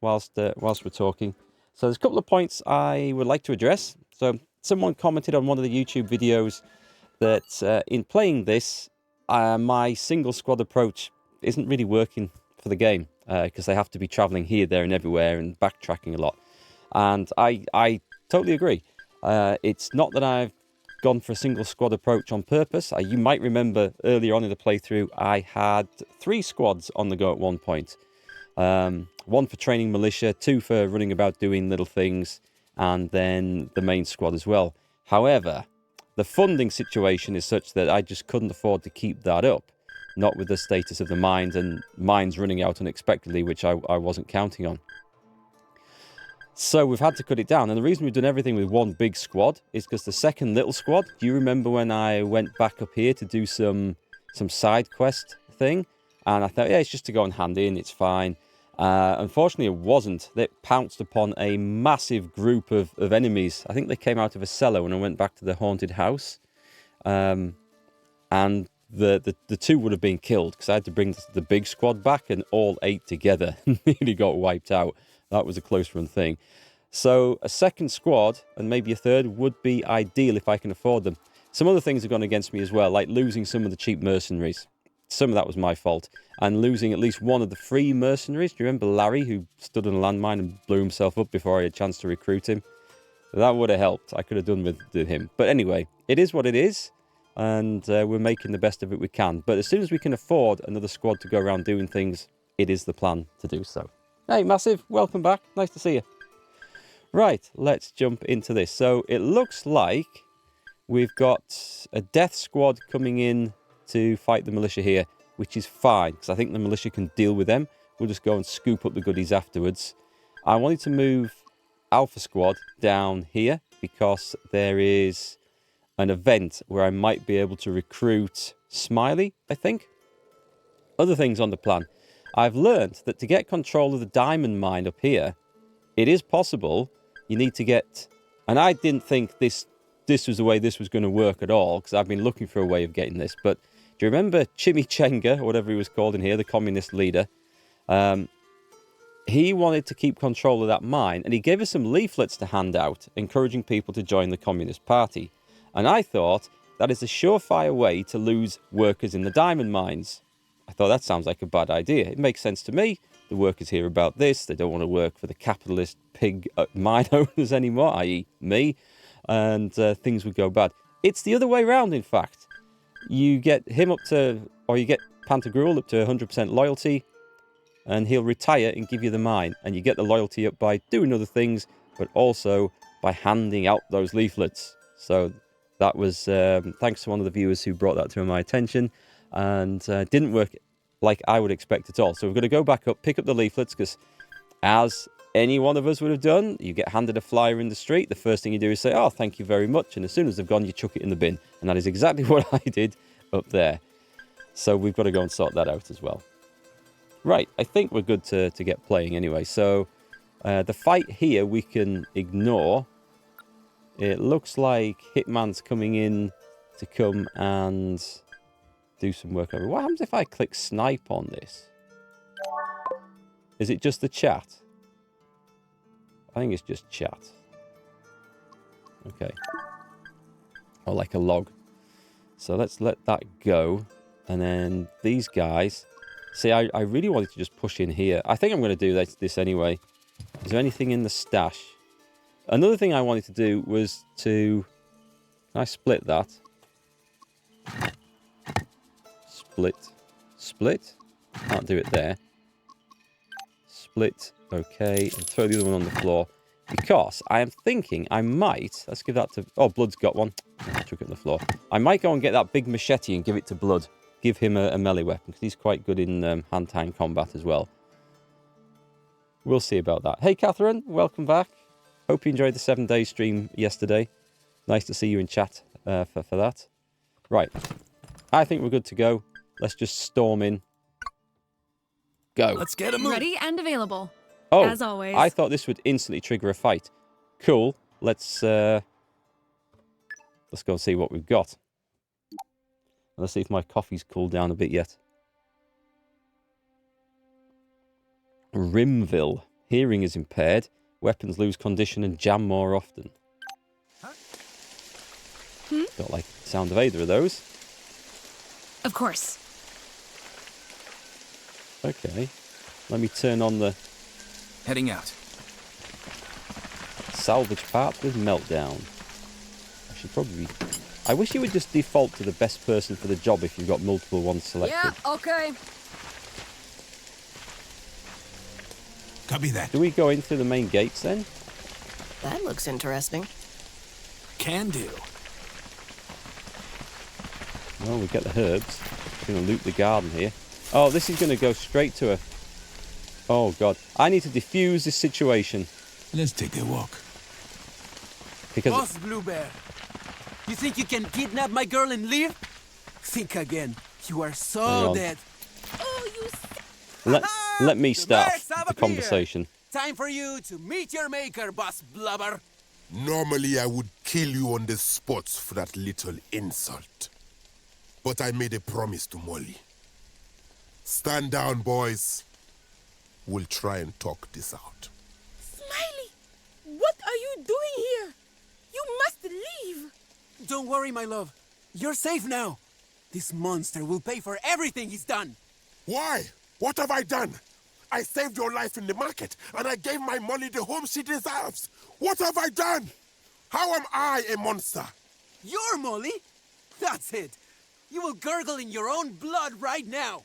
whilst we're talking. So there's a couple of points I would like to address. So someone commented on one of the YouTube videos that in playing this, my single squad approach isn't really working for the game because they have to be traveling here, there, and everywhere and backtracking a lot. And I totally agree. It's not that I've gone for a single squad approach on purpose. You might remember earlier on in the playthrough, I had 3 squads on the go at one point. 1 for training militia, 2 for running about doing little things, and then the main squad as well. However, the funding situation is such that I just couldn't afford to keep that up. Not with the status of the mines and mines running out unexpectedly, which I wasn't counting on. So we've had to cut it down. And the reason we've done everything with 1 big squad is because the second little squad, do you remember when I went back up here to do some side quest thing? And I thought, yeah, it's just to go and hand in, it's fine. Unfortunately, it wasn't. They pounced upon a massive group of enemies. I think they came out of a cellar when I went back to the haunted house. And the 2 would have been killed because I had to bring the big squad back, and all 8 together nearly got wiped out. That was a close run thing. So a second squad and maybe a third would be ideal if I can afford them. Some other things have gone against me as well, like losing some of the cheap mercenaries. Some of that was my fault. And losing at least 1 of the free mercenaries. Do you remember Larry, who stood on a landmine and blew himself up before I had a chance to recruit him? That would have helped. I could have done with him. But anyway, it is what it is. And we're making the best of it we can. But as soon as we can afford another squad to go around doing things, it is the plan to do so. Hey, Massive, welcome back. Nice to see you. Right, let's jump into this. So it looks like we've got a death squad coming in to fight the militia here, which is fine, because I think the militia can deal with them. We'll just go and scoop up the goodies afterwards. I wanted to move Alpha Squad down here, because there is an event where I might be able to recruit Smiley, I think. Other things on the plan. I've learned that to get control of the diamond mine up here, it is possible. You need to get... And I didn't think this was the way this was going to work at all, because I've been looking for a way of getting this. But do you remember Chimichenga, or whatever he was called in here, the communist leader? He wanted to keep control of that mine, and he gave us some leaflets to hand out, encouraging people to join the Communist Party. And I thought that is a surefire way to lose workers in the diamond mines. I thought that sounds like a bad idea. It makes sense to me. The workers hear about this. They don't want to work for the capitalist pig mine owners anymore, i.e. me. And things would go bad. It's the other way around, in fact. You get him up to, or you get Pantagruel up to 100% loyalty, and he'll retire and give you the mine. And you get the loyalty up by doing other things, but also by handing out those leaflets. So that was thanks to one of the viewers who brought that to my attention. And didn't work like I would expect at all. So we're going to go back up, pick up the leaflets, because as any one of us would have done, you get handed a flyer in the street. The first thing you do is say, oh, thank you very much. And as soon as they've gone, you chuck it in the bin. And that is exactly what I did up there. So we've got to go and sort that out as well. Right, I think we're good to get playing anyway. So the fight here we can ignore. It looks like Hitman's coming in to come and do some work over. What happens if I click snipe on this? Is it just the chat? I think it's just chat. Okay. Or like a log. So let's let that go. And then these guys. See, I really wanted to just push in here. I think I'm going to do this anyway. Is there anything in the stash? Another thing I wanted to do was to... Can I split that? Split. Can't do it there. Split. Okay. And throw the other one on the floor. Because I am thinking I might... Let's give that to... Oh, Blood's got one. I took it on the floor. I might go and get that big machete and give it to Blood. Give him a melee weapon. Because he's quite good in hand-to-hand combat as well. We'll see about that. Hey, Catherine. Welcome back. Hope you enjoyed the 7-day stream yesterday. Nice to see you in chat for that. Right. I think we're good to go. Let's just storm in. Go. Let's get him ready and available. Oh, as always. I thought this would instantly trigger a fight. Cool. Let's go and see what we've got. Let's see if my coffee's cooled down a bit yet. Rimville. Hearing is impaired. Weapons lose condition and jam more often. Don't like the sound of either of those. Of course. Okay. Let me turn on the Heading out. salvage parts with meltdown. I should probably... I wish you would just default to the best person for the job if you've got multiple ones selected. Yeah, okay. Copy that. Do we go in through the main gates then? That looks interesting. Can do. Well, we get the herbs. Going to loot the garden here. Oh, this is going to go straight to a... Oh, God. I need to defuse this situation. Let's take a walk. Because... Boss Bluebear, you think you can kidnap my girl and leave? Think again. You are Hang so on. dead. Oh, you... Let me start mercs have the appeared. conversation. Time for you to meet your maker, Boss Blubber. Normally I would kill you on the spot for that little insult. But I made a promise to Molly. Stand down, boys. We'll try and talk this out. Smiley, what are you doing here? You must leave. Don't worry, my love. You're safe now. This monster will pay for everything he's done. Why? What have I done? I saved your life in the market, and I gave my Molly the home she deserves. What have I done? How am I a monster? You're Molly? That's it. You will gurgle in your own blood right now.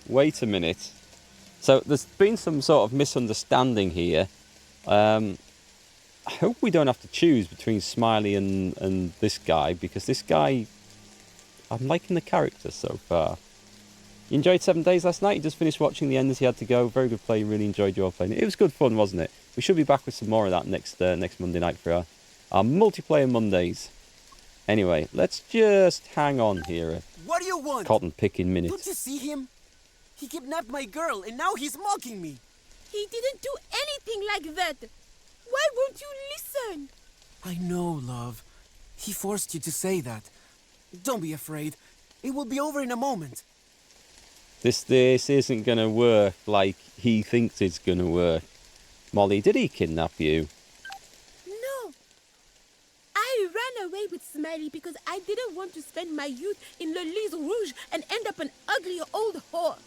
Wait a minute. So there's been some sort of misunderstanding here. I hope we don't have to choose between Smiley and this guy, because this guy... I'm liking the character so far. You enjoyed 7 days last night? You just finished watching the end as he had to go. Very good play. Really enjoyed your playing. It was good fun, wasn't it? We should be back with some more of that next Monday night for our multiplayer Mondays. Anyway, let's just hang on here. What do you want? Cotton picking Don't minute. you see him? He kidnapped my girl, and now he's mocking me. He didn't do anything like that. Why won't you listen? I know, love. He forced you to say that. Don't be afraid. It will be over in a moment. This isn't going to work like he thinks it's going to work. Molly, did he kidnap you? No. I ran away with Smiley because I didn't want to spend my youth in Le Lys Rouge and end up an ugly old whore.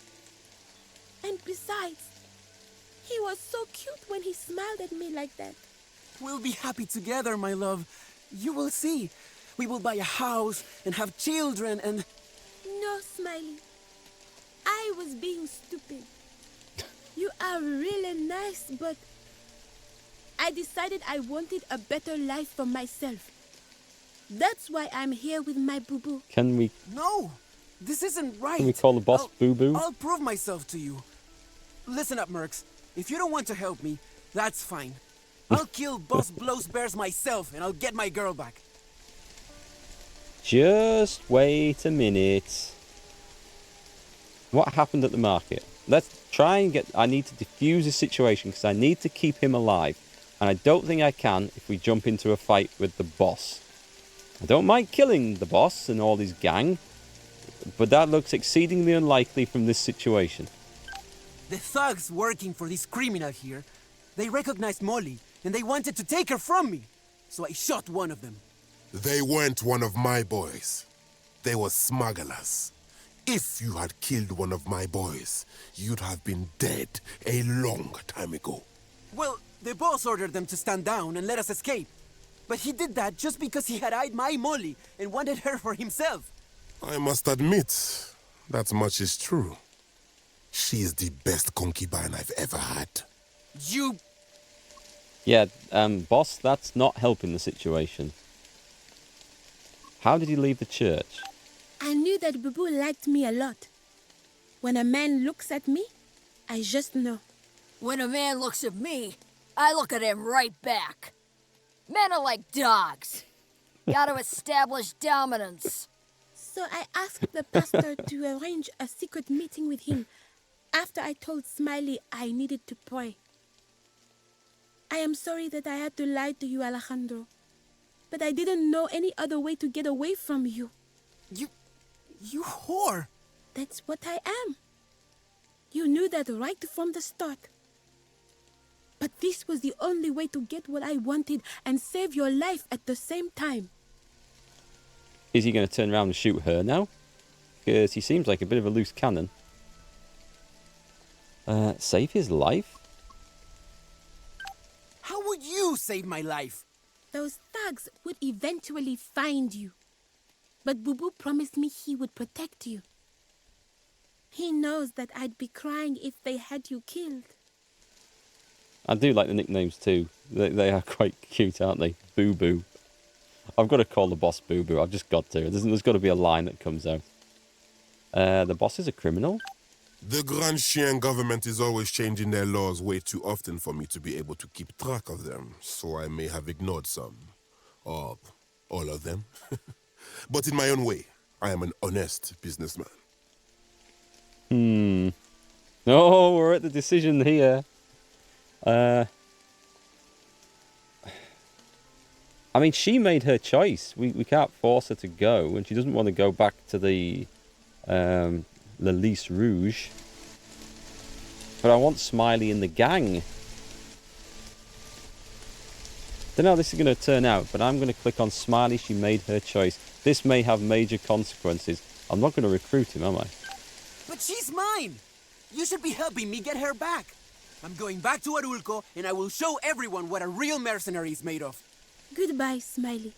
And besides, he was so cute when he smiled at me like that. We'll be happy together, my love. You will see. We will buy a house and have children and... No, Smiley. I was being stupid. You are really nice, but I decided I wanted a better life for myself. That's why I'm here with my boo-boo. Can we No! This isn't right. Can we call the boss I'll- Boo-Boo? I'll prove myself to you. Listen up, Mercs. If you don't want to help me, that's fine. I'll kill Boss Blows Bears myself, and I'll get my girl back. Just wait a minute. What happened at the market? Let's try and get... I need to defuse the situation because I need to keep him alive. And I don't think I can if we jump into a fight with the boss. I don't mind killing the boss and all his gang, but that looks exceedingly unlikely from this situation. The thugs working for this criminal here, they recognized Molly, and they wanted to take her from me. So I shot one of them. They weren't one of my boys. They were smugglers. If you had killed one of my boys, you'd have been dead a long time ago. Well, the boss ordered them to stand down and let us escape. But he did that just because he had eyed my Molly and wanted her for himself. I must admit, that much is true. She is the best concubine I've ever had. You... Yeah, boss, that's not helping the situation. How did he leave the church? I knew that Boo-Boo liked me a lot. When a man looks at me, I just know. When a man looks at me, I look at him right back. Men are like dogs. Gotta establish dominance. So I asked the pastor to arrange a secret meeting with him after I told Smiley I needed to pray. I am sorry that I had to lie to you, Alejandro. But I didn't know any other way to get away from you. You whore! That's what I am. You knew that right from the start. But this was the only way to get what I wanted and save your life at the same time. Is he going to turn around and shoot her now? Because he seems like a bit of a loose cannon. Save his life? How would you save my life? Those thugs would eventually find you. But Boo Boo promised me he would protect you. He knows that I'd be crying if they had you killed. I do like the nicknames too. They are quite cute, aren't they? Boo Boo. I've got to call the boss Boo Boo. I've just got to. There's got to be a line that comes out. The boss is a criminal? The Grand Chien government is always changing their laws way too often for me to be able to keep track of them, so I may have ignored some. Or all of them. But in my own way, I am an honest businessman. Oh, we're at the decision here. I mean, she made her choice. We can't force her to go, and she doesn't want to go back to the L'Elys Rouge. But I want Smiley in the gang. Don't know how this is going to turn out, but I'm going to click on Smiley. She made her choice. This may have major consequences. I'm not going to recruit him, am I? But she's mine! You should be helping me get her back. I'm going back to Arulco, and I will show everyone what a real mercenary is made of. Goodbye, Smiley.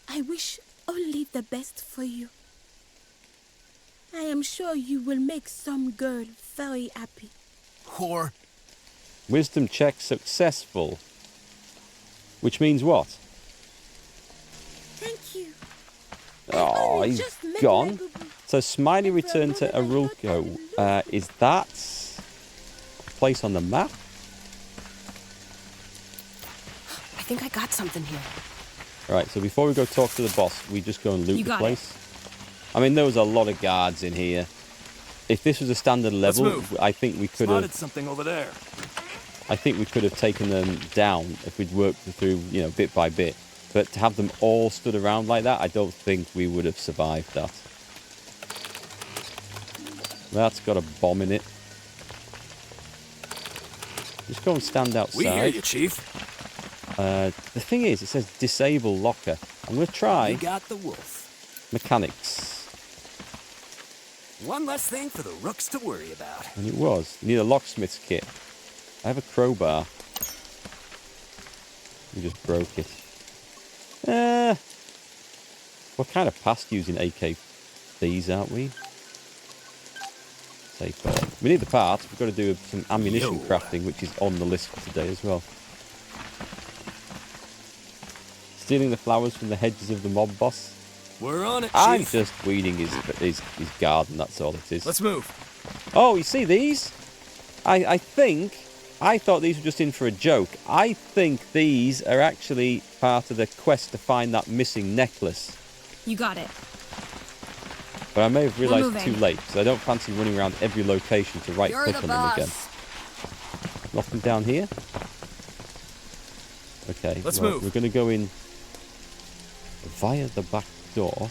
I wish only the best for you. I am sure you will make some girl very happy. Whore. Wisdom check successful. Which means what? Thank you. Oh, only he's just met my gone. Boo Boo. So Smiley returned to Arulco. Is that a place on the map? I think I got something here. Right, so before we go talk to the boss, we just go and loot You the got place. I mean, there was a lot of guards in here. If this was a standard level, move. I think we could Spotted have. something over there. I think we could have taken them down if we'd worked through, you know, bit by bit. But to have them all stood around like that, I don't think we would have survived that. That's got a bomb in it. Just go and stand outside. We hear you, Chief. The thing is, it says disable locker. I'm going to try You got the wolf. mechanics. One less thing for the rooks to worry about. And it was. You need a locksmith's kit. I have a crowbar. We just broke it. We're kind of past using AK-Bs, aren't we? Safe. We need the parts. We've got to do some ammunition crafting, which is on the list for today as well. Stealing the flowers from the hedges of the mob boss. We're on it, Chief. I'm just weeding his garden, that's all it is. Let's move. Oh, you see these? I thought these were just in for a joke. I think these are actually part of the quest to find that missing necklace. You got it. But I may have realised moving. too late, because I don't fancy running around every location to You're right-click the on them again. boss. Nothing down here? Okay, Let's well, move. we're going to go in via the back door.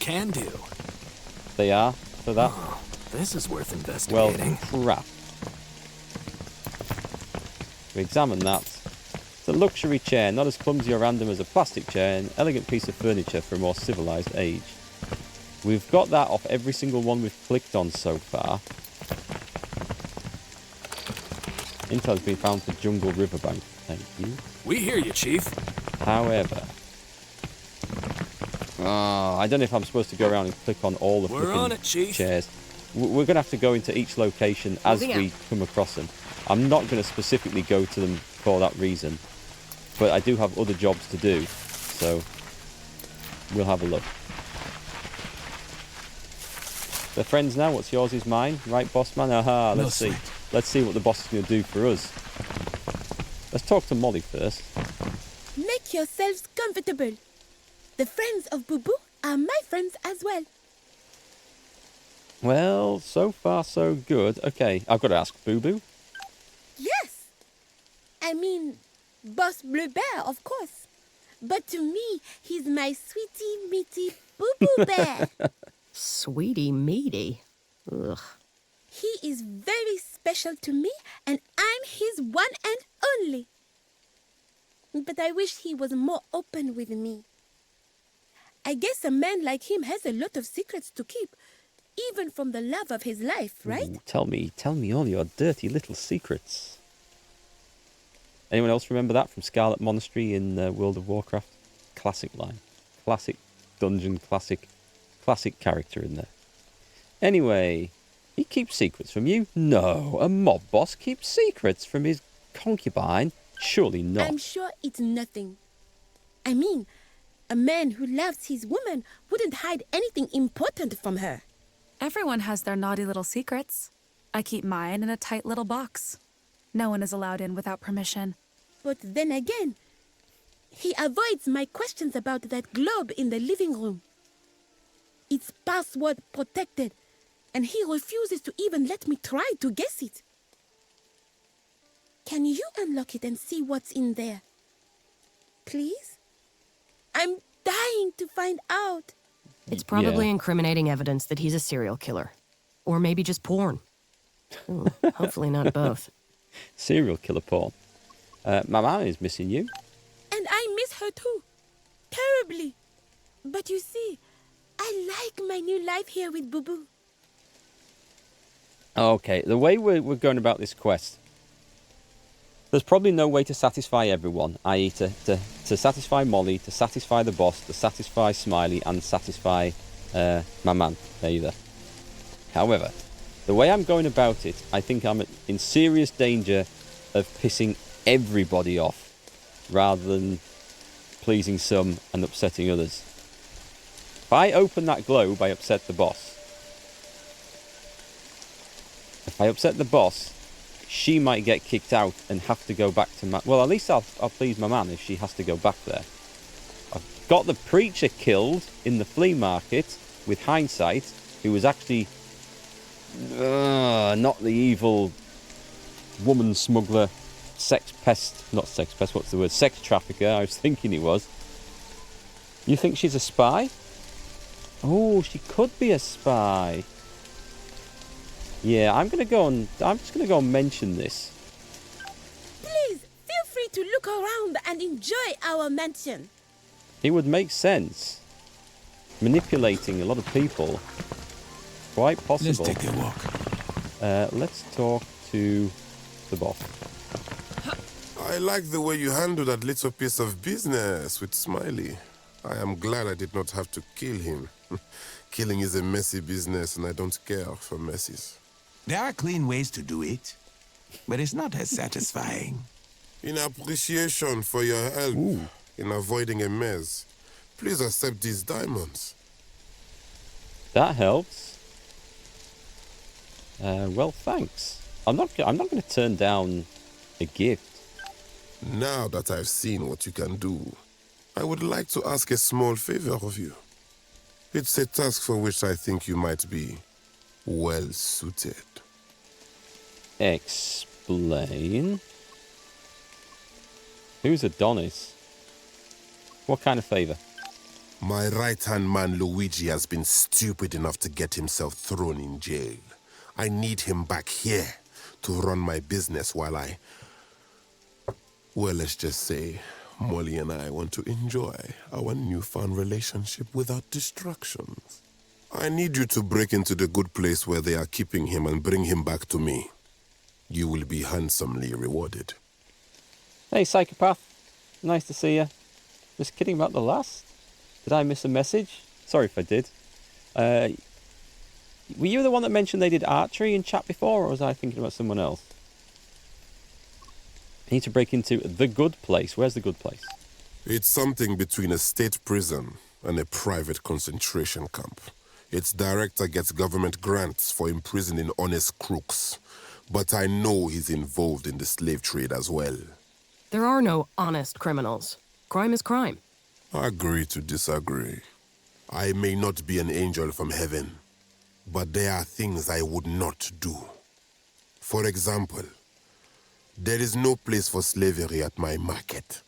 Can do. They are, for that. This is worth Well, investigating. crap. We examine that. It's a luxury chair, not as clumsy or random as a plastic chair, an elegant piece of furniture for a more civilized age. We've got that off every single one we've clicked on so far. Intel has been found for Jungle Riverbank. Thank you. We hear you, Chief. However... I don't know if I'm supposed to go around and click on all the We're on it, Chief. chairs. We're going to have to go into each location as Moving we come across them. I'm not going to specifically go to them for that reason. But I do have other jobs to do. So, we'll have a look. They're friends now. What's yours is mine. Right, boss man? Aha, let's see. Let's see what the boss is going to do for us. Let's talk to Molly first. Make yourselves comfortable. The friends of Boo Boo are my friends as well. Well, so far so good. Okay, I've got to ask Boo Boo. Yes. I mean, Boss Bleu Bear, of course. But to me, he's my sweetie, meaty Boo Boo Bear. Sweetie meaty. Ugh. He is very special to me, and I'm his one and only. But I wish he was more open with me. I guess a man like him has a lot of secrets to keep, even from the love of his life, right? Ooh, tell me all your dirty little secrets. Anyone else remember that from Scarlet Monastery in World of Warcraft? Classic line. Classic dungeon, classic character in there. Anyway, he keeps secrets from you? No, a mob boss keeps secrets from his concubine? Surely not. I'm sure it's nothing. I mean, a man who loves his woman wouldn't hide anything important from her. Everyone has their naughty little secrets. I keep mine in a tight little box. No one is allowed in without permission. But then again, he avoids my questions about that globe in the living room. It's password protected, and he refuses to even let me try to guess it. Can you unlock it and see what's in there? Please? I'm dying to find out. It's probably Yeah. incriminating evidence that he's a serial killer. Or maybe just porn. Ooh, hopefully not both. Serial killer porn. Mama is missing you. And I miss her too. Terribly. But you see, I like my new life here with Boo Boo. Okay, the way we're going about this quest, there's probably no way to satisfy everyone, i.e. to satisfy Molly, to satisfy the boss, to satisfy Smiley, and satisfy Maman either. However, the way I'm going about it, I think I'm in serious danger of pissing everybody off, rather than pleasing some and upsetting others. If I open that globe, I upset the boss. If I upset the boss, she might get kicked out and have to go back to well, at least I'll please my man if she has to go back there. I've got the preacher killed in the flea market with hindsight, who was actually not the evil woman smuggler, sex trafficker I was thinking he was. You think she's a spy? Oh, she could be a spy. Yeah, I'm just gonna go and mention this. Please, feel free to look around and enjoy our mansion. It would make sense. Manipulating a lot of people. Quite possible. Let's take a walk. Let's talk to the boss. I like the way you handle that little piece of business with Smiley. I am glad I did not have to kill him. Killing is a messy business, and I don't care for messes. There are clean ways to do it, but it's not as satisfying. In appreciation for your help in avoiding a mess, please accept these diamonds. That helps. Well, thanks. I'm not going to turn down a gift. Now that I've seen what you can do, I would like to ask a small favor of you. It's a task for which I think you might be well suited. Explain. Who's Adonis? What kind of favor? My right-hand man Luigi has been stupid enough to get himself thrown in jail. I need him back here to run my business while well, let's just say Molly and I want to enjoy our newfound relationship without distractions. I need you to break into the good place where they are keeping him and bring him back to me. You will be handsomely rewarded. Hey, psychopath. Nice to see you. Just kidding about the last. Did I miss a message? Sorry if I did. Were you the one that mentioned they did archery in chat before, or was I thinking about someone else? I need to break into the good place. Where's the good place? It's something between a state prison and a private concentration camp. Its director gets government grants for imprisoning honest crooks. But I know he's involved in the slave trade as well. There are no honest criminals. Crime is crime. Agree to disagree. I may not be an angel from heaven, but there are things I would not do. For example, there is no place for slavery at my market.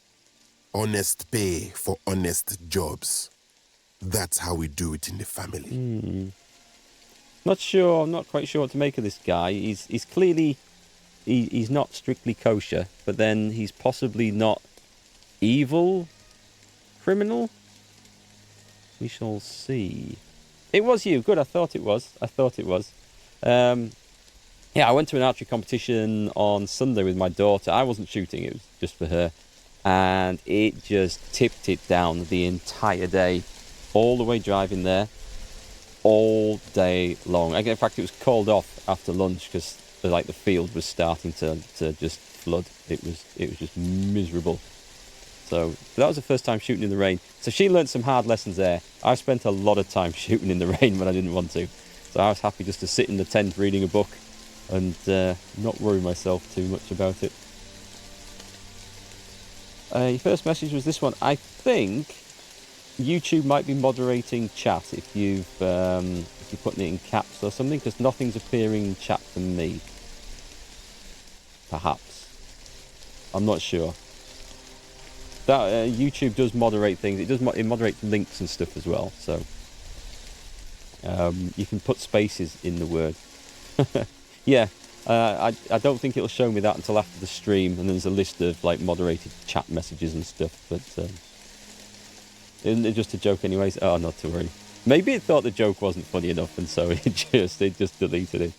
Honest pay for honest jobs. That's how we do it in the family. Not sure. I'm not quite sure what to make of this guy. He's clearly he's not strictly kosher, but then he's possibly not evil, criminal. We shall see. It was you. Good. I thought it was. Yeah, I went to an archery competition on Sunday with my daughter. I wasn't shooting. It was just for her. And it just tipped it down the entire day. All the way driving there. All day long. In fact, it was called off after lunch because the field was starting to just flood. It was just miserable. So that was the first time shooting in the rain. So she learned some hard lessons there. I spent a lot of time shooting in the rain when I didn't want to. So I was happy just to sit in the tent reading a book and not worry myself too much about it. Your first message was this one. I think YouTube might be moderating chat if you're putting it in caps or something, because nothing's appearing in chat for me. Perhaps. I'm not sure. That YouTube does moderate things. It moderates links and stuff as well. So you can put spaces in the word. Yeah. I don't think it'll show me that until after the stream, and then there's a list of moderated chat messages and stuff. But isn't it just a joke anyways? Oh, not to worry. Maybe it thought the joke wasn't funny enough, and so it just deleted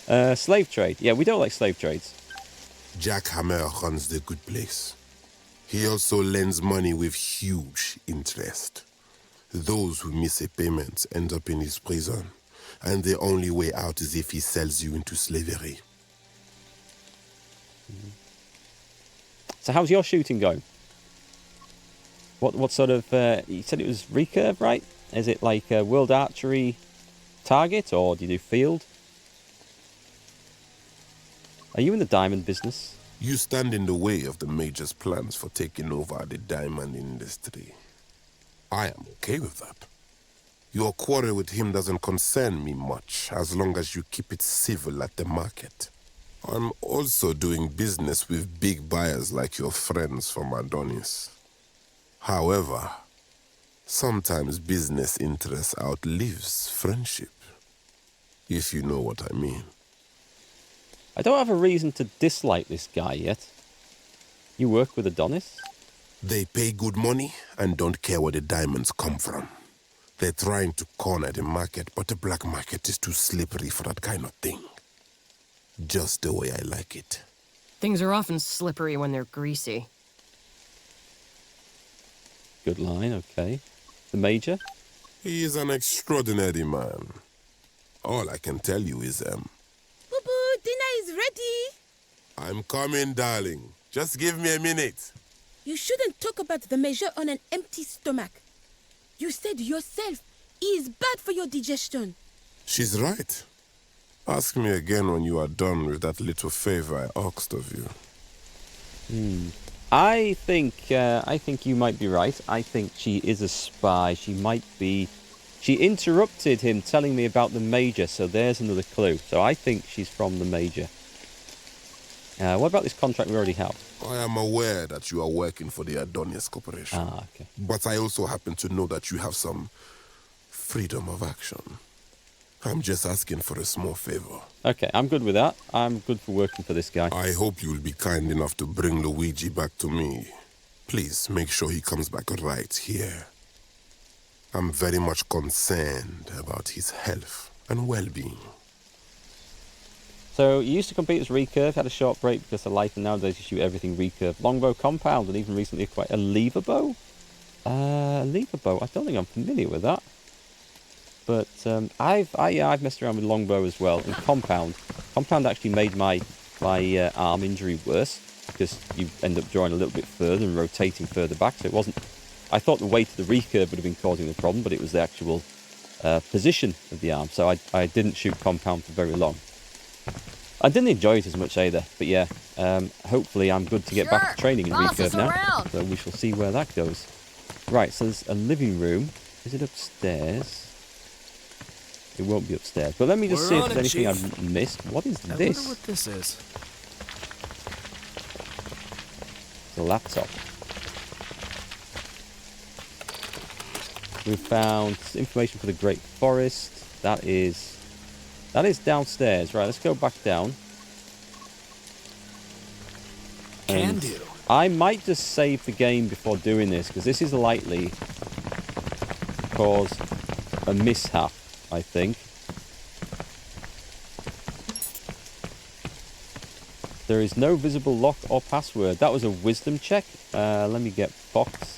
it. Slave trade. Yeah, we don't like slave trades. Jack Hammer runs the good place. He also lends money with huge interest. Those who miss a payment end up in his prison, and the only way out is if he sells you into slavery. So how's your shooting going? What sort of... you said it was recurve, right? Is it like a world archery target, or do you do field? Are you in the diamond business? You stand in the way of the Major's plans for taking over the diamond industry. I am okay with that. Your quarrel with him doesn't concern me much, as long as you keep it civil at the market. I'm also doing business with big buyers like your friends from Adonis. However, sometimes business interest outlives friendship, if you know what I mean. I don't have a reason to dislike this guy yet. You work with Adonis? They pay good money and don't care where the diamonds come from. They're trying to corner the market, but the black market is too slippery for that kind of thing. Just the way I like it. Things are often slippery when they're greasy. Good line, okay. The Major? He is an extraordinary man. All I can tell you is, Boo-boo, dinner is ready. I'm coming, darling. Just give me a minute. You shouldn't talk about the Major on an empty stomach. You said yourself, he is bad for your digestion. She's right. Ask me again when you are done with that little favor I asked of you. I think you might be right. I think she is a spy. She might be... She interrupted him telling me about the Major, so there's another clue. So I think she's from the Major. What about this contract we already have? I am aware that you are working for the Adonis Corporation. Ah, okay. But I also happen to know that you have some freedom of action. I'm just asking for a small favor. Okay, I'm good with that. I'm good for working for this guy. I hope you will be kind enough to bring Luigi back to me. Please make sure he comes back right here. I'm very much concerned about his health and well-being. So you used to compete as recurve, had a short break because of life, and nowadays you shoot everything recurve. Longbow compound, and even recently acquired a lever bow. Lever bow, I don't think I'm familiar with that. But I've messed around with longbow as well. And compound actually made my arm injury worse because you end up drawing a little bit further and rotating further back. So it wasn't. I thought the weight of the recurve would have been causing the problem, but it was the actual position of the arm. So I didn't shoot compound for very long. I didn't enjoy it as much either, but yeah, hopefully I'm good to get back to training in recurve now. So we shall see where that goes. Right, so there's a living room. Is it upstairs? It won't be upstairs. But let me just see if there's anything I've missed. What is this? I wonder what this is. The laptop. We've found information for the Great Forest. That is downstairs. Right, let's go back down. Can do. I might just save the game before doing this, because this is likely to cause a mishap, I think. There is no visible lock or password. That was a wisdom check. Let me get Fox.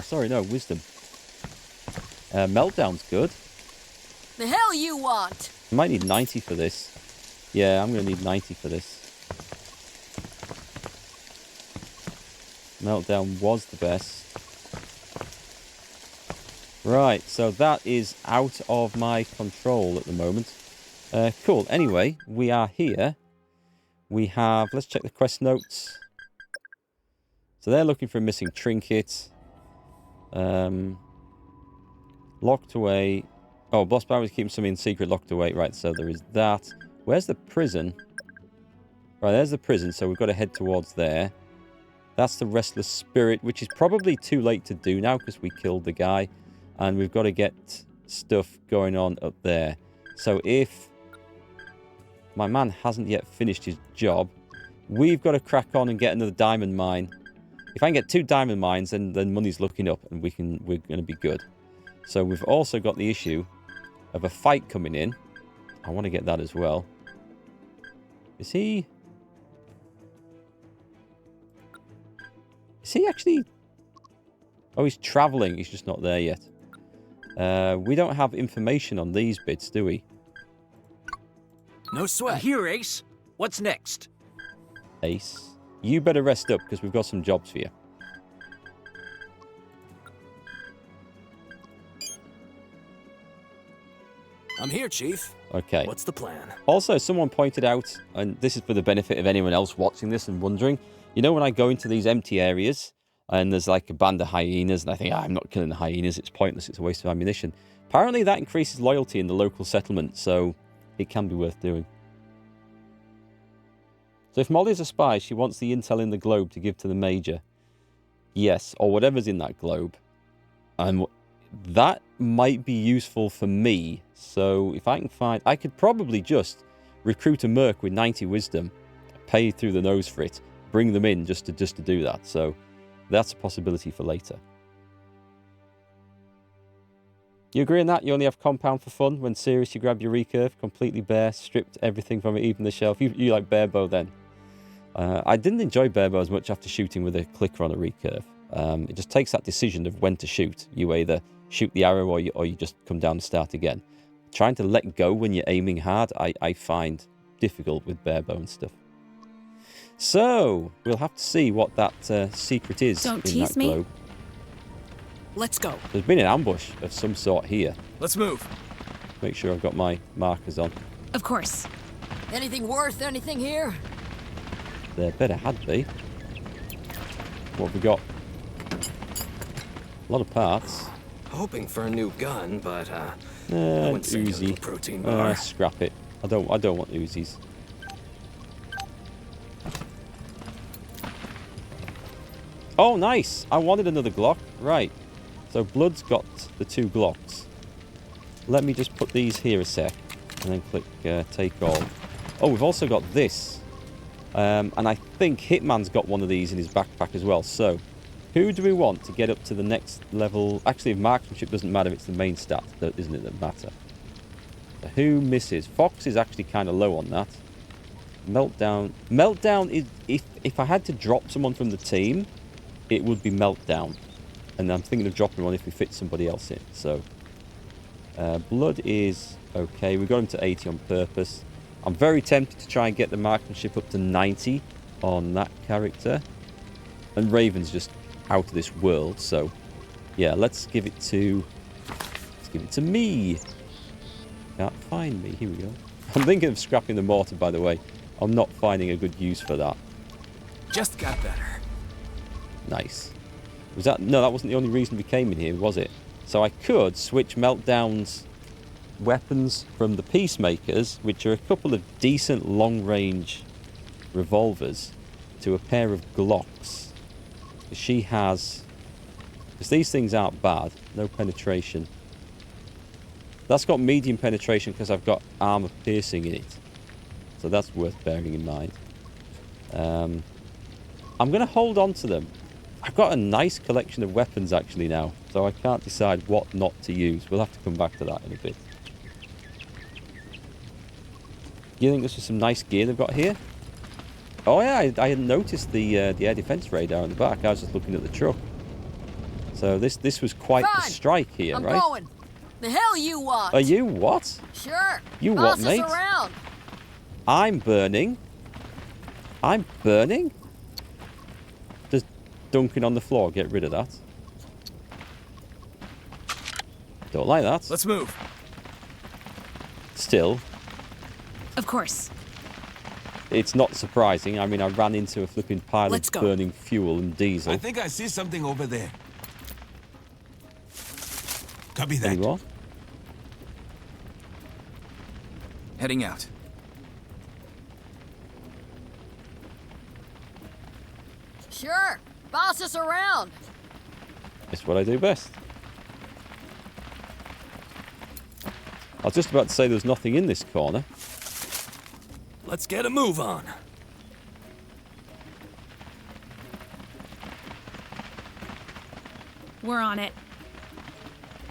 Sorry, no, wisdom. Meltdown's good. The hell you want? I might need 90 for this. Yeah, I'm going to need 90 for this. Meltdown was the best. Right, so that is out of my control at the moment. Cool. Anyway, we are here. We have... Let's check the quest notes. So they're looking for a missing trinket. Locked away. Oh, boss Barry is keeping something in secret locked away. Right, so there is that. Where's the prison? Right, there's the prison, so we've got to head towards there. That's the Restless Spirit, which is probably too late to do now because we killed the guy. And we've got to get stuff going on up there. So if my man hasn't yet finished his job, we've got to crack on and get another diamond mine. If I can get 2 diamond mines, then money's looking up and we're going to be good. So we've also got the issue of a fight coming in. I want to get that as well. Is he actually... Oh, he's traveling. He's just not there yet. We don't have information on these bits, do we? No sweat. Here, Ace. What's next? Ace, you better rest up because we've got some jobs for you. I'm here, Chief. Okay. What's the plan? Also, someone pointed out, and this is for the benefit of anyone else watching this and wondering, you know when I go into these empty areas and there's like a band of hyenas and I think, I'm not killing the hyenas, it's pointless, it's a waste of ammunition. Apparently that increases loyalty in the local settlement, so it can be worth doing. So if Molly's a spy, she wants the intel in the globe to give to the Major. Yes, or whatever's in that globe. And that might be useful for me. So if I can find... I could probably just recruit a merc with 90 wisdom, pay through the nose for it, bring them in just to do that. So that's a possibility for later. You agree on that? You only have compound for fun. When serious, you grab your recurve, completely bare, stripped everything from it, even the shelf. You like bare bow then. I didn't enjoy bare bow as much after shooting with a clicker on a recurve. It just takes that decision of when to shoot. You either shoot the arrow or you just come down and start again. Trying to let go when you're aiming hard, I find difficult with bare bow and stuff. So, we'll have to see what that secret is Don't in tease that me. globe. Let's go. There's been an ambush of some sort here. Let's move. Make sure I've got my markers on. Of course. Anything worth anything here? There better had be. What have we got? A lot of parts. Hoping for a new gun, but I wouldn't say no to a Uzi. protein bar. Scrap it. I don't want Uzis. Oh, nice! I wanted another Glock. Right. So Blood's got the 2 Glocks. Let me just put these here a sec. And then click take all. Oh, we've also got this. And I think Hitman's got one of these in his backpack as well. So, who do we want to get up to the next level? Actually, if marksmanship doesn't matter, it's the main stat, isn't it, that matter? So who misses? Fox is actually kind of low on that. Meltdown. Meltdown is... If I had to drop someone from the team, it would be Meltdown. And I'm thinking of dropping one if we fit somebody else in. So, Blood is okay. We got him to 80 on purpose. I'm very tempted to try and get the marksmanship up to 90 on that character. And Raven's just out of this world, so yeah, let's give it to me. Can't find me. Here we go. I'm thinking of scrapping the mortar, by the way. I'm not finding a good use for that. Just got better. Nice. Was that... No, that wasn't the only reason we came in here, was it? So I could switch Meltdown's weapons from the Peacemakers, which are a couple of decent long-range revolvers, to a pair of Glocks. She has Because these things aren't bad. No penetration. That's got medium penetration because I've got armor piercing in it. So that's worth bearing in mind. I'm going to hold on to them. I've got a nice collection of weapons actually now. So I can't decide what not to use. We'll have to come back to that in a bit. Do you think this is some nice gear they've got here? Oh yeah, I hadn't noticed the air defense radar on the back. I was just looking at the truck. So this was quite the strike here, right? I'm going. The hell you want? Are you what? Sure. You Boss what, mate? us around. I'm burning. I'm burning? Just dunking on the floor. Get rid of that. Don't like that. Let's move. Still, Of course. it's not surprising. I mean, I ran into a flipping pile Let's of go. burning fuel and diesel. I think I see something over there. Copy that. Any more? Heading out. Sure. Boss us around. It's what I do best. I was just about to say there's nothing in this corner. Let's get a move on. We're on it.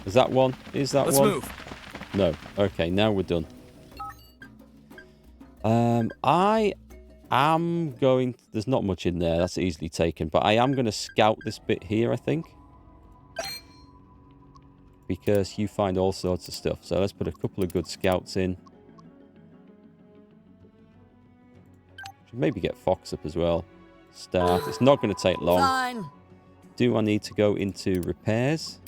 Is that one? Is that Let's one? move. No. Okay, now we're done. I am going... There's not much in there. That's easily taken. But I am going to scout this bit here, I think. Because you find all sorts of stuff. So let's put a couple of good scouts in. Should maybe get Fox up as well. Start. It's not going to take long. Fine. Do I need to go into repairs?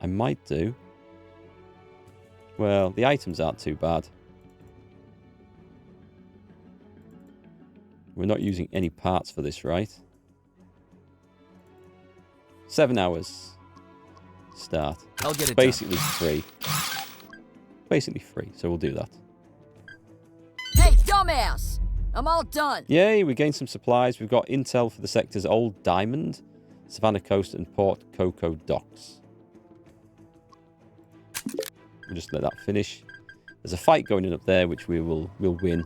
I might do. Well, the items aren't too bad. We're not using any parts for this, right? 7 hours. Start. I'll get it Basically free. Basically free, so we'll do that. Hey, dumbass! I'm all done. Yay, we gained some supplies. We've got intel for the sectors Old Diamond, Savannah Coast, and Port Cocoa Docks. We'll just let that finish. There's a fight going on up there, which we'll win.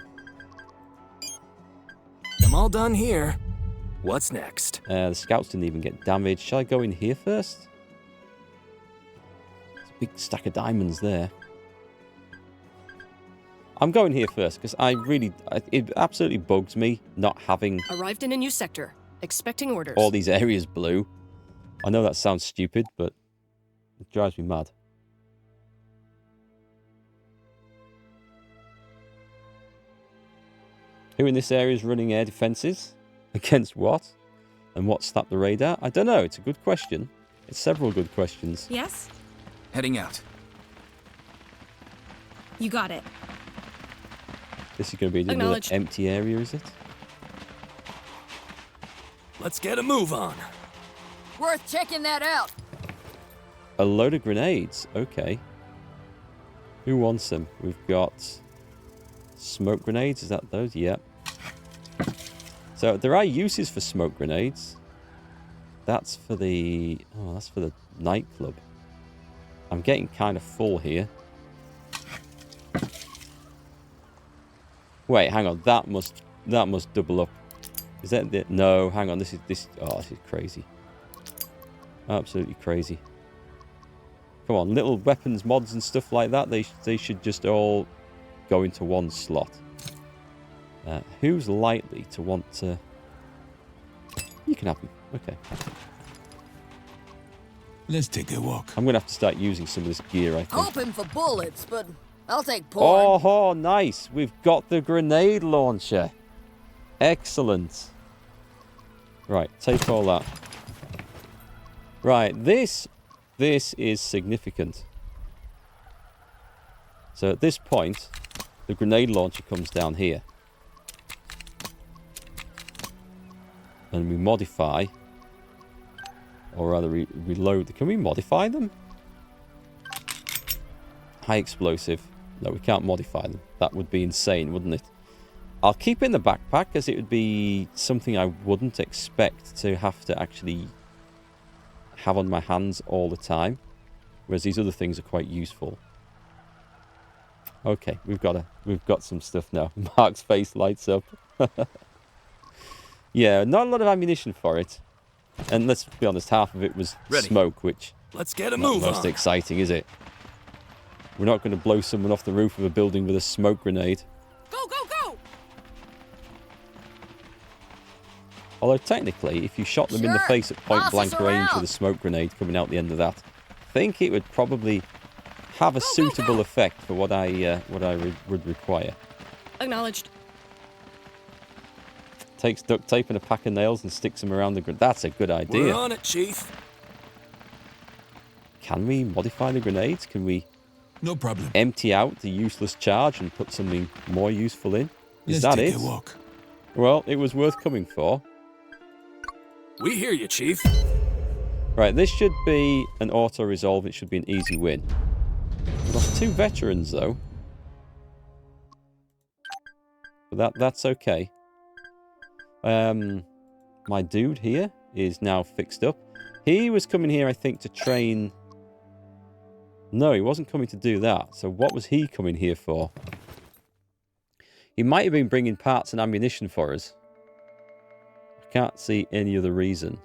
I'm all done here. What's next? The scouts didn't even get damaged. Shall I go in here first? There's a big stack of diamonds there. I'm going here first because it absolutely bugs me not having Arrived in a new sector. Expecting orders. all these areas blue. I know that sounds stupid, but it drives me mad. Who in this area is running air defenses? Against what? And what slapped the radar? I don't know. It's a good question. It's several good questions. Yes? Heading out. You got it. This is going to be another Acknowledged. empty area, is it? Let's get a move on. Worth checking that out. A load of grenades. Okay. Who wants them? We've got smoke grenades. Is that those? Yep. So there are uses for smoke grenades. That's for the nightclub. I'm getting kind of full here. Wait, hang on. That must double up. Is that the... No, hang on. This is crazy. Absolutely crazy. Come on, little weapons mods and stuff like that. They should just all go into one slot. Who's likely to want to... You can have them. Okay. Let's take a walk. I'm going to have to start using some of this gear, I think. Hoping for bullets, but I'll take porn. Oh, nice. We've got the grenade launcher. Excellent. Right, take all that. Right, this is significant. So at this point, the grenade launcher comes down here. And we modify, or rather reload. Can we modify them? High explosive. No, we can't modify them. That would be insane, wouldn't it? I'll keep it in the backpack as it would be something I wouldn't expect to have to actually have on my hands all the time. Whereas these other things are quite useful. Okay, we've got some stuff now. Mark's face lights up. Yeah, not a lot of ammunition for it. And let's be honest, half of it was smoke, which Let's get a not move the most on. exciting, is it? We're not going to blow someone off the roof of a building with a smoke grenade. Go, go, go! Although technically, if you shot them in the face at point Boss blank is range with around. a smoke grenade coming out the end of that, I think it would probably have a suitable effect for what I would require. Acknowledged. Takes duct tape and a pack of nails and sticks them around the grenade. That's a good We're idea. on it, Chief. Can we modify the grenades? Can we No problem. empty out the useless charge and put something more useful in? Is Let's that take it? a walk. Well, it was worth coming for. We hear you, Chief. Right, this should be an auto-resolve. It should be an easy win. We've lost 2 veterans, though. But that's okay. My dude here is now fixed up. He was coming here, I think, to train... No, he wasn't coming to do that. So what was he coming here for? He might have been bringing parts and ammunition for us. I can't see any other reason.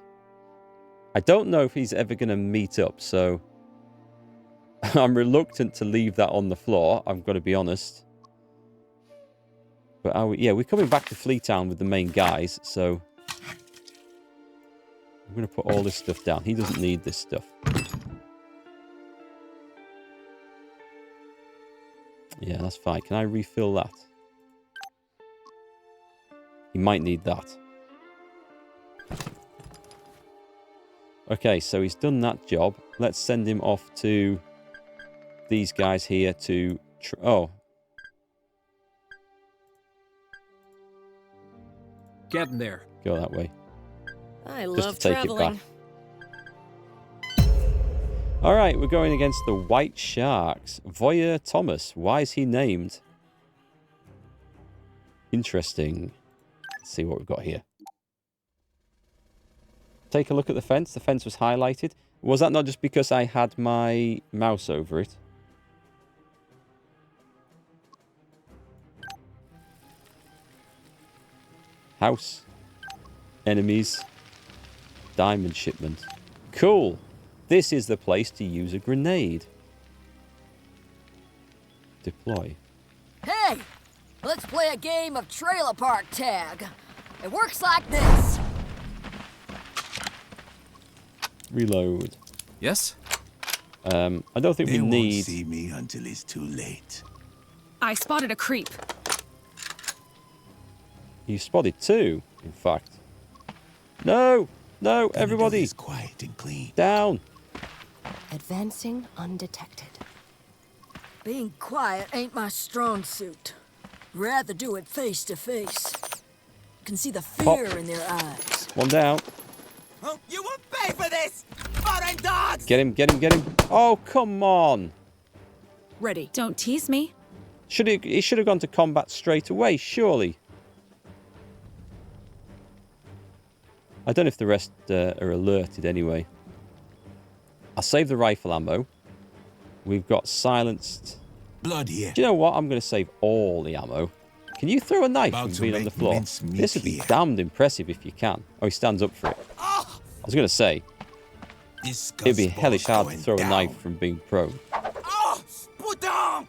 I don't know if he's ever going to meet up, so... I'm reluctant to leave that on the floor, I've got to be honest. But yeah, we're coming back to Fleetown with the main guys, so... I'm going to put all this stuff down. He doesn't need this stuff. Yeah, that's fine. Can I refill that? He might need that. Okay, so he's done that job. Let's send him off to these guys here to... Oh. Getting there. Go that way. I Just love to take traveling. it back. Alright, we're going against the White Sharks. Voyer Thomas. Why is he named? Interesting. Let's see what we've got here. Take a look at the fence. The fence was highlighted. Was that not just because I had my mouse over it? House. Enemies. Diamond shipment. Cool. This is the place to use a grenade. Deploy. Hey, let's play a game of trailer park tag. It works like this. Reload. Yes? I don't think They we won't need... see me until it's too late. I spotted a creep. You spotted 2, in fact. No! No, everybody! It's quiet and clean. Down! Advancing undetected. Being quiet ain't my strong suit. Rather do it face to face. Can see the fear in their eyes. One down. Oh, you will pay for this! Foreign dogs! Get him, get him, get him. Oh, come on! Ready. Don't tease me. He should have gone to combat straight away, surely. I don't know if the rest are alerted anyway. I'll save the rifle ammo. We've got silenced... Blood here. Do you know what? I'm going to save all the ammo. Can you throw a knife About from to being on the make floor? mince meat This would be here. damned impressive if you can. Oh, he stands up for it. I was going to say, This it'd be gusball's hellish hard to going throw a down. knife from being prone. Oh, put down!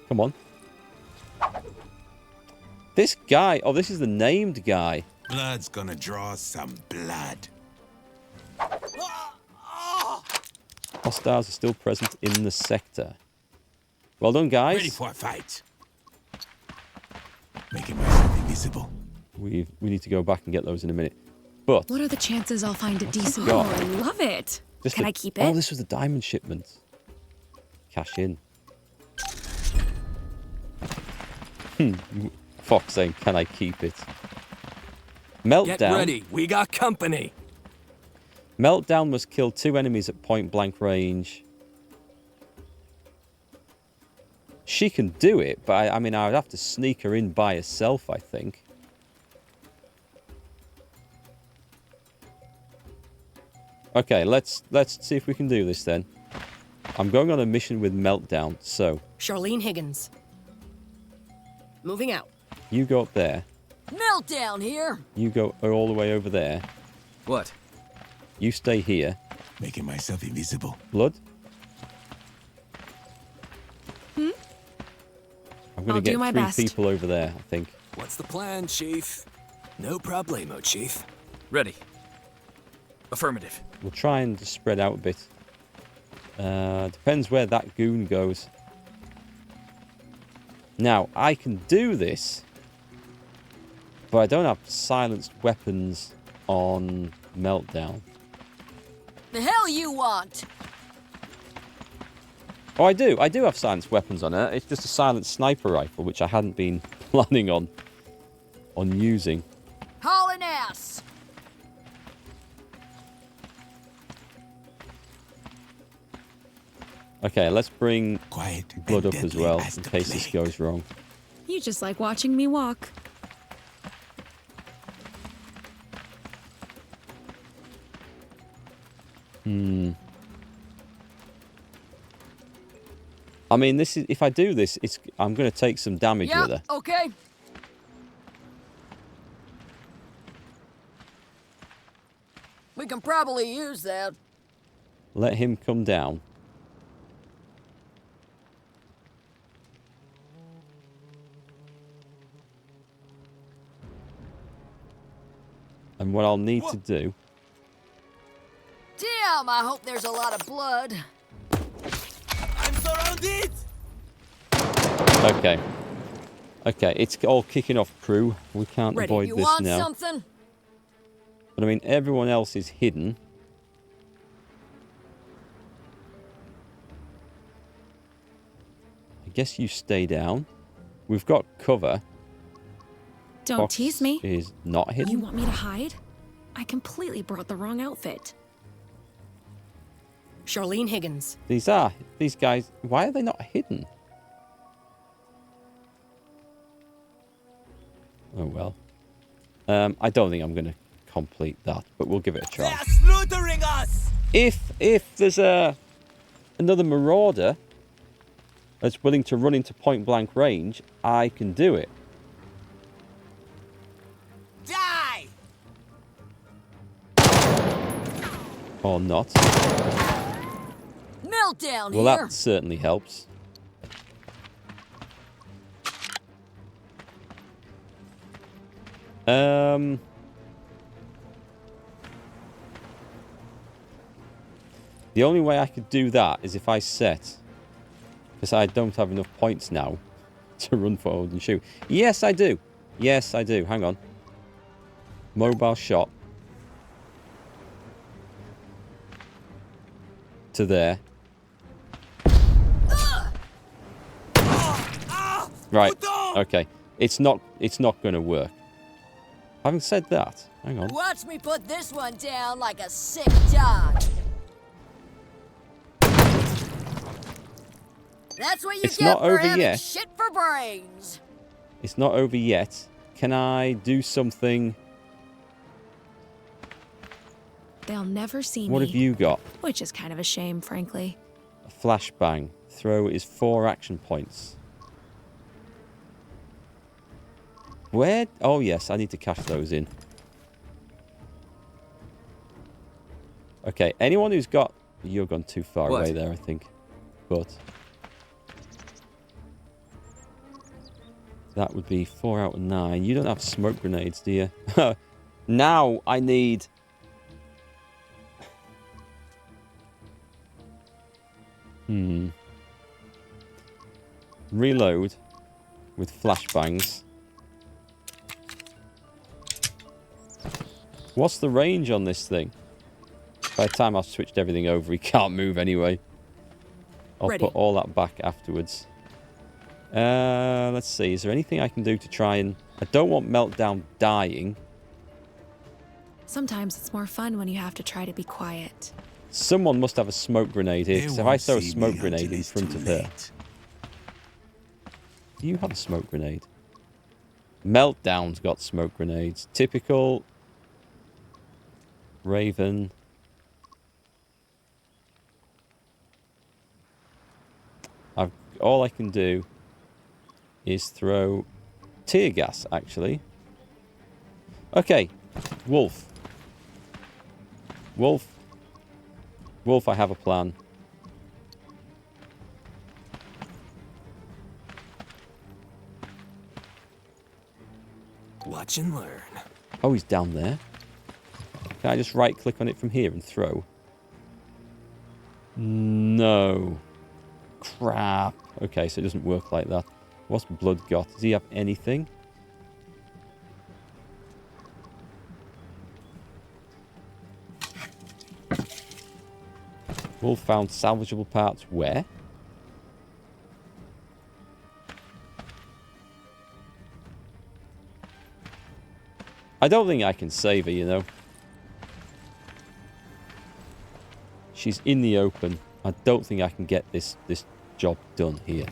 Come on. This guy... Oh, this is the named guy. Blood's gonna draw some blood. Hostiles are still present in the sector. Well done, guys. Ready for a fight. Making myself invisible. We need to go back and get those in a minute. But... What are the chances I'll find a decent... got? Oh, I love it. Can I keep it? Oh, this was the diamond shipment. Cash in. Fox saying, can I keep it? Meltdown. Get ready. We got company. Meltdown must kill 2 enemies at point blank range. She can do it, but I mean, I would have to sneak her in by herself, I think. Okay, let's see if we can do this then. I'm going on a mission with Meltdown, so... Charlene Higgins. Moving out. You go up there. Meltdown here. You go all the way over there. What? You stay here. Making myself invisible. Blood? I'm going to get 3 people over there, I think. What's the plan, Chief? No problemo, Chief. Ready. Affirmative. We'll try and just spread out a bit. Depends where that goon goes. Now, I can do this, but I don't have silenced weapons on Meltdown. The hell you want? Oh, I do. I do have silenced weapons on her. It's just a silenced sniper rifle, which I hadn't been planning on using. Hauling ass. Okay, let's bring Quiet Blood and up as deadly well, as in the case this plague. goes wrong. You just like watching me walk. I mean, this is if I do this, I'm going to take some damage with her. Okay. We can probably use that. Let him come down. And what I'll need to do... Damn, I hope there's a lot of blood. I'm surrounded! Okay. Okay, it's all kicking off, crew. We can't Ready. avoid You this want now. something? But I mean, everyone else is hidden. I guess you stay down. We've got cover. Don't Fox tease me. is not hidden. You want me to hide? I completely brought the wrong outfit. Charlene Higgins. These guys, why are they not hidden? Oh well. I don't think I'm going to complete that, but we'll give it a try. They're slaughtering us! If there's another marauder that's willing to run into point blank range, I can do it. Die! Or not. Meltdown Well, here. that certainly helps. The only way I could do that is if I set, because I don't have enough points now to run forward and shoot. Yes, I do. Yes, I do. Hang on. Mobile shot. To there. Right. Okay. It's not going to work. Having said that, hang on. Watch me put this one down like a sick dog. That's what you It's get not for over having yet. shit for brains. It's not over yet. Can I do something? They'll never see What me. have you got? Which is kind of a shame, frankly. A flashbang. Throw is 4 action points. Where? Oh, yes. I need to cash those in. Okay. Anyone who's got... You've gone too far What? away there, I think. But... that would be 4 out of 9. You don't have smoke grenades, do you? Now I need... Reload with flashbangs. What's the range on this thing? By the time I've switched everything over, he can't move anyway. I'll Ready. put all that back afterwards. Let's see. Is there anything I can do to try and... I don't want Meltdown dying. Sometimes it's more fun when you have to try to be quiet. Someone must have a smoke grenade here. They Because if I won't throw a see smoke me grenade until in it's front too of her... late. Do you have a smoke grenade? Meltdown's got smoke grenades. Typical. Raven. All I can do is throw tear gas, actually. Okay. Wolf. Wolf. Wolf, I have a plan. Watch and learn. Oh, he's down there. Can I just right-click on it from here and throw? No. Crap. Okay, so it doesn't work like that. What's Blood got? Does he have anything? Wolf found salvageable parts where? I don't think I can save her, you know. She's in the open. I don't think I can get this job done here.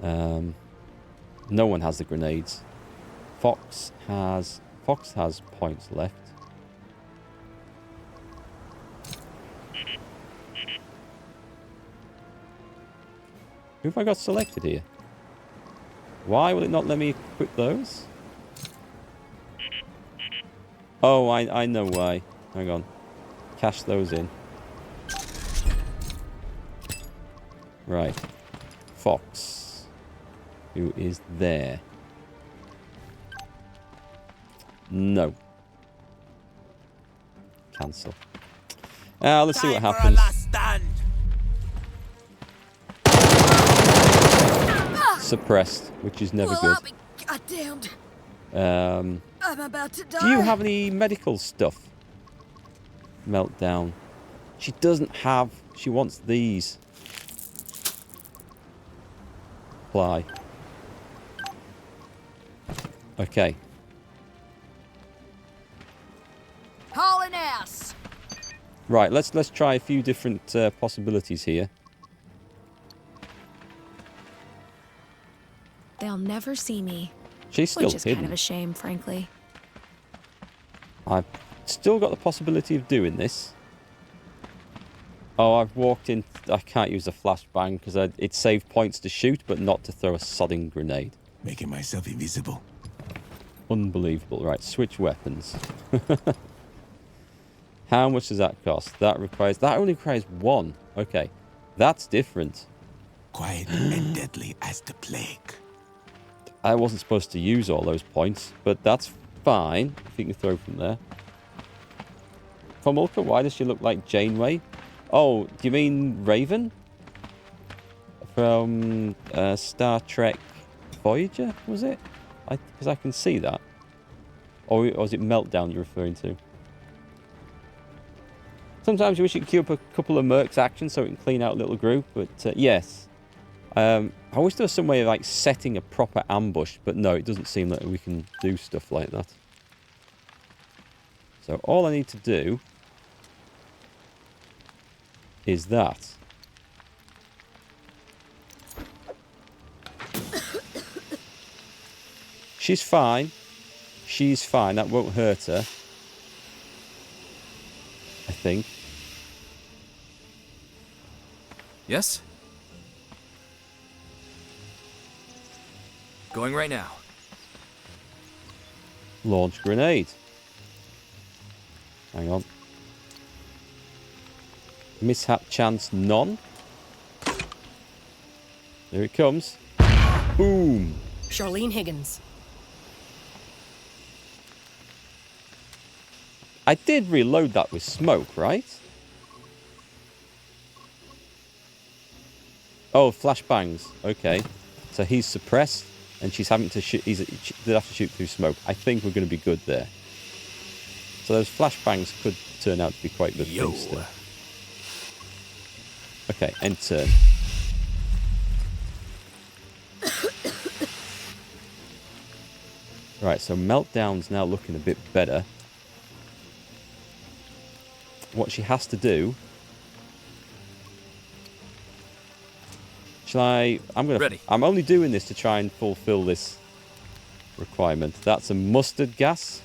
No one has the grenades. Fox has points left. Who have I got selected here? Why will it not let me equip those? Oh, I know why. Hang on. Cash those in. Right. Fox. Who is there? No. Cancel. Let's see what happens. Suppressed, which is never good. I'll be goddamned. Um, I'm about to die. do you have any medical stuff? Meltdown. She doesn't have. She wants these. Apply. Okay. Hauling ass. Right. Let's try a few different possibilities here. They'll never see me. She's still Which is hidden. kind of a shame, frankly. I've still got the possibility of doing this. Oh, I've walked in. I can't use a flashbang because it saved points to shoot, but not to throw a sodding grenade. Making myself invisible. Unbelievable. Right, switch weapons. How much does that cost? That only requires one. Okay, that's different. Quiet and deadly as the plague. I wasn't supposed to use all those points, but that's fine. If you can throw from there. From Ultra, why does she look like Janeway? Oh, do you mean Raven? From Star Trek Voyager, was it? Because I can see that. Or is it Meltdown you're referring to? Sometimes you wish you could queue up a couple of Mercs actions so it can clean out a little group, but yes. I wish there was some way of like setting a proper ambush, but no, it doesn't seem like we can do stuff like that. So all I need to do is that. She's fine. She's fine. That won't hurt her. I think. Yes? Going right now. Launch grenade. Hang on. Mishap chance none. There it comes. Boom. Charlene Higgins. I did reload that with smoke, right? Oh, flashbangs. Okay. So he's suppressed, and she's having to shoot. They have to shoot through smoke. I think we're going to be good there. So those flashbangs could turn out to be quite good things still. Okay, end turn. Right, so Meltdown's now looking a bit better. What she has to do... Shall I? Ready. I'm only doing this to try and fulfill this requirement. That's a mustard gas.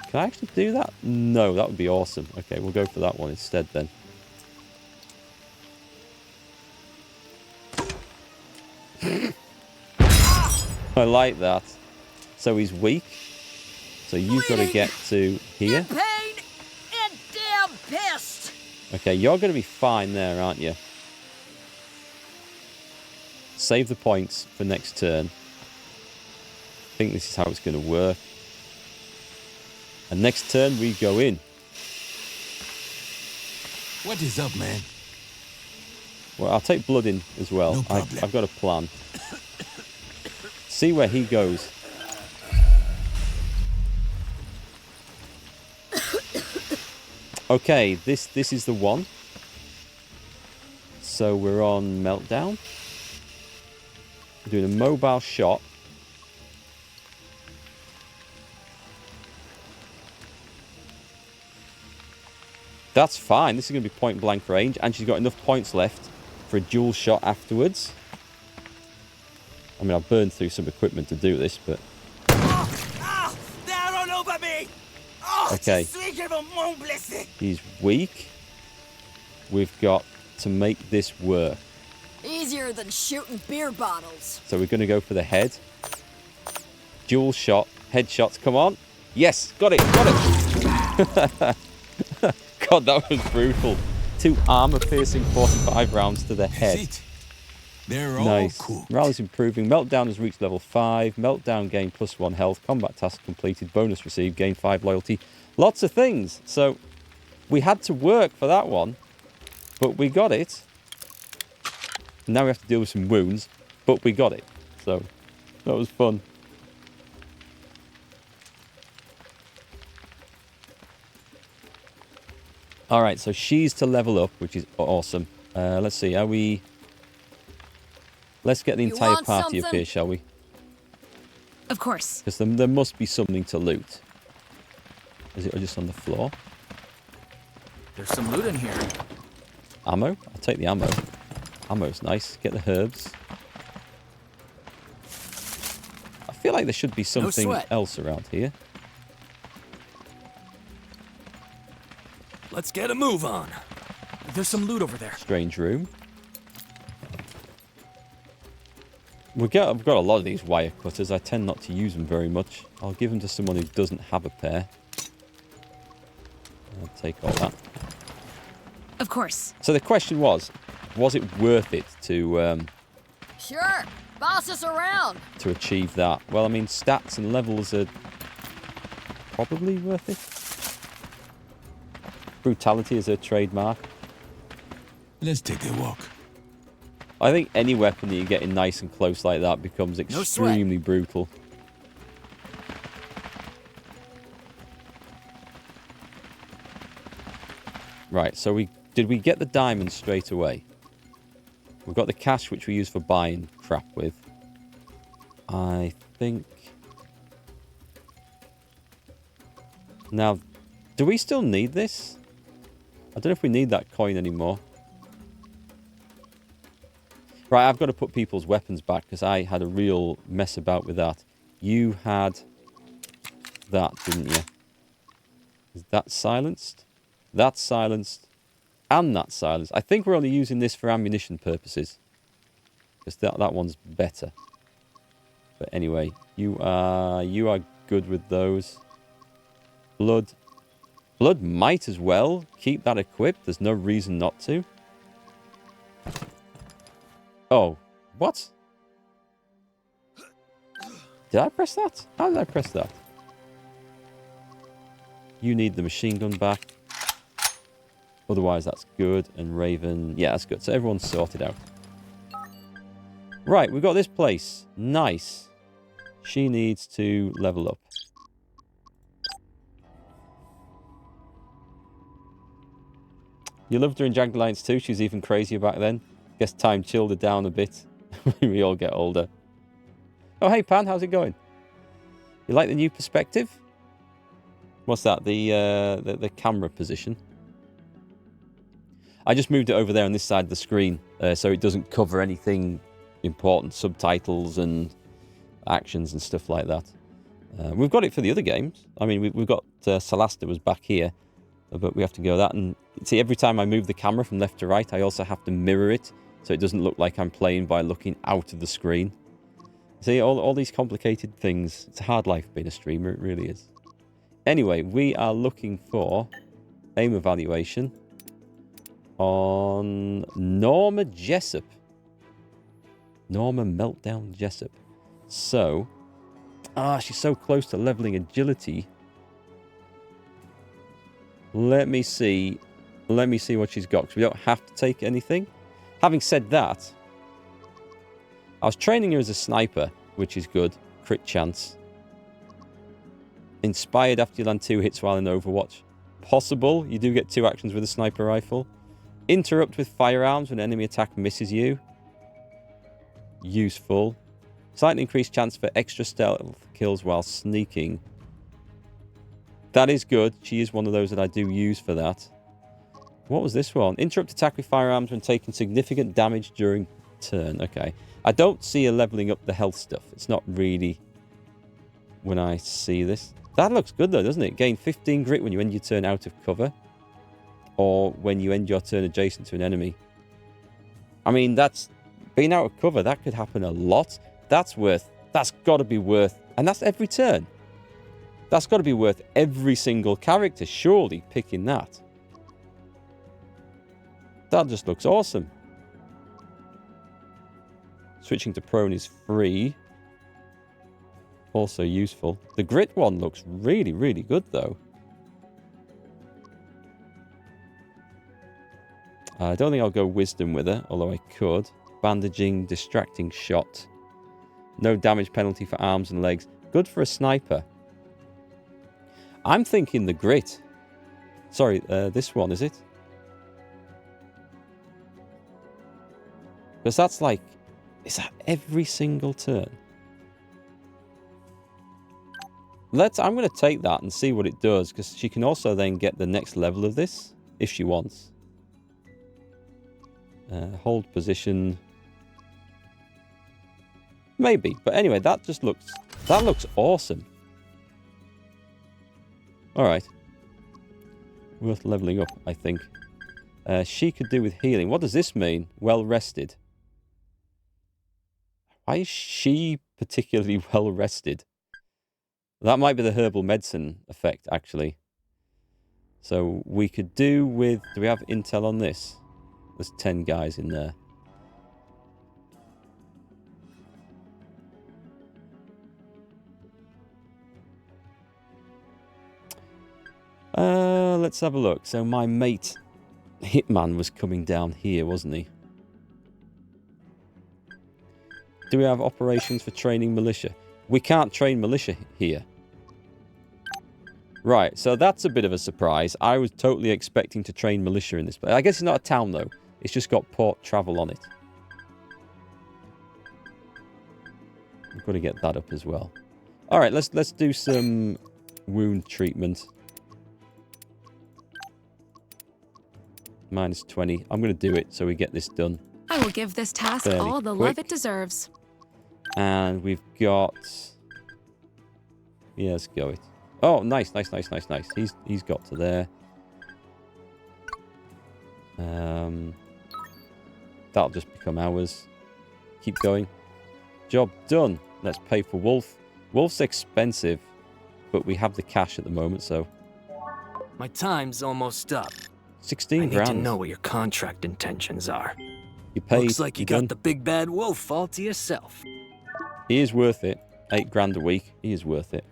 Can I actually do that? No, that would be awesome. Okay, we'll go for that one instead then. I like that. So he's weak. So you've got to get to here. In pain and damn pissed. Okay, you're going to be fine there, aren't you? Save the points for next turn. I think this is how it's going to work. And next turn we go in. What is up, man? Well, I'll take blood in as well. No problem. I've got a plan. See where he goes. Okay, this is the one. So we're on meltdown. We're doing a mobile shot. That's fine. This is going to be point blank range, and she's got enough points left for a dual shot afterwards. I mean, I've burned through some equipment to do this, but They're all over me! Oh, okay. He's weak. We've got to make this work. Easier than shooting beer bottles. So we're going to go for the head. Dual shot. Headshots. Come on. Yes. Got it. Got it. God, that was brutal. 2 armor-piercing 45 rounds to the head. They're all Nice. cool. Morale is improving. Meltdown has reached level 5. Meltdown gained +1 health. Combat task completed. Bonus received. Gain 5 loyalty. Lots of things. So we had to work for that one, but we got it. Now we have to deal with some wounds, but we got it. So that was fun. All right, so she's to level up, which is awesome. Let's see, are we... Let's get the entire party up here, shall we? Of course. Because there must be something to loot. Is it just on the floor? There's some loot in here. Ammo? I'll take the ammo. Ammo's nice. Get the herbs. I feel like there should be something else around here. Let's get a move on. There's some loot over there. Strange room. I've got a lot of these wire cutters. I tend not to use them very much. I'll give them to someone who doesn't have a pair. I'll take all that. Of course. So the question was it worth it to Sure. Boss us around. to achieve that? Well, I mean, stats and levels are probably worth it. Brutality is a trademark. Let's take a walk. I think any weapon that you get in nice and close like that becomes extremely brutal. Right, so did we get the diamonds straight away? We've got the cash, which we use for buying crap with. I think... Now, do we still need this? I don't know if we need that coin anymore. Right, I've got to put people's weapons back because I had a real mess about with that. You had that, didn't you? Is that silenced? That's silenced. And that's silenced. I think we're only using this for ammunition purposes. Because that one's better. But anyway, you are good with those. Blood. Blood might as well keep that equipped. There's no reason not to. Oh, what? Did I press that? How did I press that? You need the machine gun back. Otherwise, that's good. And Raven, yeah, that's good. So everyone's sorted out. Right, we've got this place. Nice. She needs to level up. You loved her in Jagged Alliance too. She was even crazier back then. Guess time chilled her down a bit. We all get older. Oh, hey, Pan. How's it going? You like the new perspective? What's that? The camera position. I just moved it over there on this side of the screen so it doesn't cover anything important, subtitles and actions and stuff like that. We've got it for the other games. I mean, we've got Solasta was back here, but we have to go that. And see, every time I move the camera from left to right, I also have to mirror it so it doesn't look like I'm playing by looking out of the screen. See, all these complicated things. It's a hard life being a streamer, it really is. Anyway, we are looking for aim evaluation on Norma Jessup. Norma Meltdown Jessup. So, she's so close to leveling agility. Let me see what she's got, because we don't have to take anything. Having said that, I was training her as a sniper, which is good. Crit chance. Inspired after you land 2 hits while in Overwatch. Possible. You do get 2 actions with a sniper rifle. Interrupt with firearms when enemy attack misses you. Useful. Slightly increased chance for extra stealth kills while sneaking. That is good. She is one of those that I do use for that. What was this one? Interrupt attack with firearms when taking significant damage during turn. Okay. I don't see her leveling up the health stuff. It's not really when I see this. That looks good though, doesn't it? Gain 15 grit when you end your turn out of cover. Or when you end your turn adjacent to an enemy. I mean, that's... being out of cover, that could happen a lot. That's got to be worth... and that's every turn. That's got to be worth every single character, surely, picking that. That just looks awesome. Switching to prone is free. Also useful. The grit one looks really, really good, though. I don't think I'll go wisdom with her, although I could. Bandaging, distracting shot. No damage penalty for arms and legs. Good for a sniper. I'm thinking the grit. Sorry, this one, is it? Because that's like... is that every single turn? I'm going to take that and see what it does, because she can also then get the next level of this, if she wants. Hold position. Maybe. But anyway, that looks awesome. Alright. Worth leveling up, I think. She could do with healing. What does this mean? Well rested. Why is she particularly well rested? That might be the herbal medicine effect, actually. So we could do with... do we have intel on this? There's 10 guys in there. Let's have a look. So my mate, Hitman, was coming down here, wasn't he? Do we have operations for training militia? We can't train militia here. Right, so that's a bit of a surprise. I was totally expecting to train militia in this place. I guess it's not a town, though. It's just got port travel on it. I've got to get that up as well. All right, let's do some wound treatment. Minus 20. I'm going to do it so we get this done. I will give this task all the love it deserves. And we've got... yeah, let's go it. Oh, nice. He's got to there. That'll just become ours. Keep going. Job done. Let's pay for Wolf. Wolf's expensive, but we have the cash at the moment, so... my time's almost up. 16 grand. I need to know what your contract intentions are. You paid. Looks like you got the big bad wolf all to yourself. He is worth it. 8 grand a week. He is worth it.